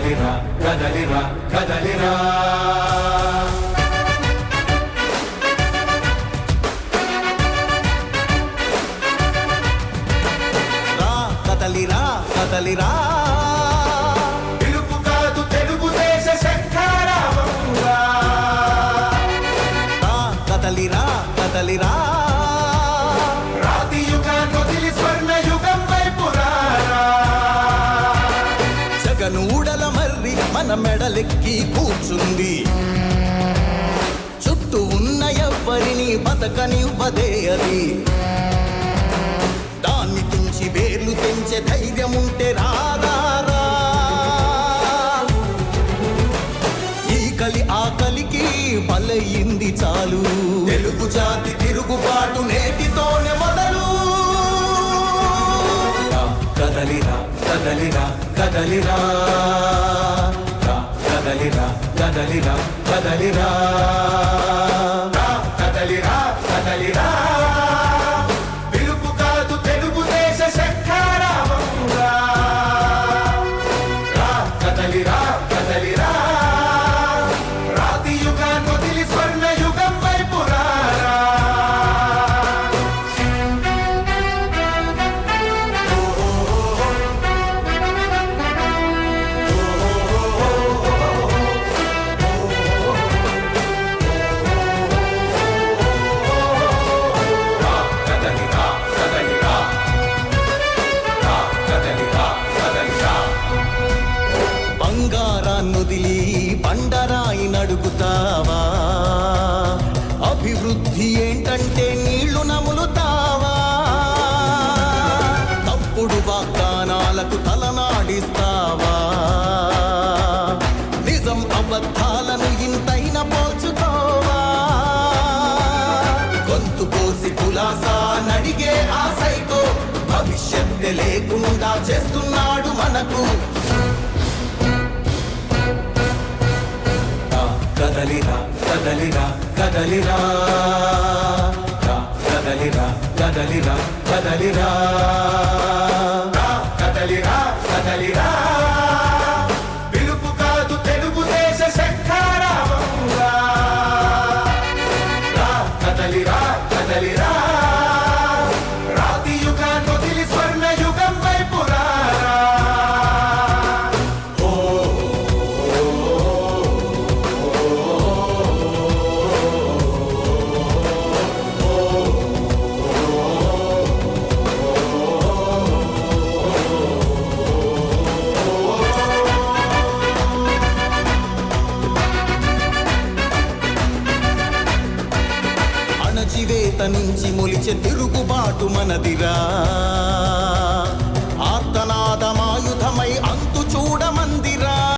కదలిరా కదలిరా కదలిరా కదలిరా కదలిరా పిలుపు కాదు తెలుగుదేశ శంఖారావంగా కదలిరా కదలిరా రాతి యుగాన్ని వదిలి స్వర్ణ యుగం వైపు రారా జగనూడల మర్రి మన మెడలెక్కి కూర్చుంది చుట్టూ ఉన్న ఎవ్వరిని బతకనివ్వదే అది దాన్ని తుంచి వేర్లు తెంచే ధైర్యం ఉంటే రాదారా ఈ కలి ఆకలికి బలయింది చాలు తెలుగు జాతి తిరుగుబాటు నేటితోనే మొదలు కదలిరా కదలిరా కదలిరా కదలిరా కదలిరా కదలిరా కదలిరా కదలిరా పిలుపు కాదు తెలుగుదేశ శంఖారావంగా కదలిరా కదలిరా రాతి యుగాన్ని వదిలి స్వర్ణ యుగం వైపు రారా బంగారాన్నొదిలి బండరాయి నడుగుతావా అభివృద్ధి ఏంటంటే నీళ్లు నములుతావా తప్పుడు వాగ్దానాలకు తలనాడిస్తావా నిజం అబద్ధాలను ఇంతైన పోల్చుకోవా గొంతు కోసి కులాసా నడిగే ఆ సైకో భవిష్యత్తు లేకుండా చేస్తున్నాడు మనకు కదలిరా కదలిరా కదలిరా కదలిరా కదలిరా కదలిరా కదలిరా కదలిరా పిలుపు కాదు తెలుగుదేశ శంఖారావంగా కదలిరా కదలిరా రాతి యుగాన్ని వదిలి స్వర్ణ యుగం వైపు రారా అణచివేత నుంచి మొలిచే తిరుగుబాటు మనదిరా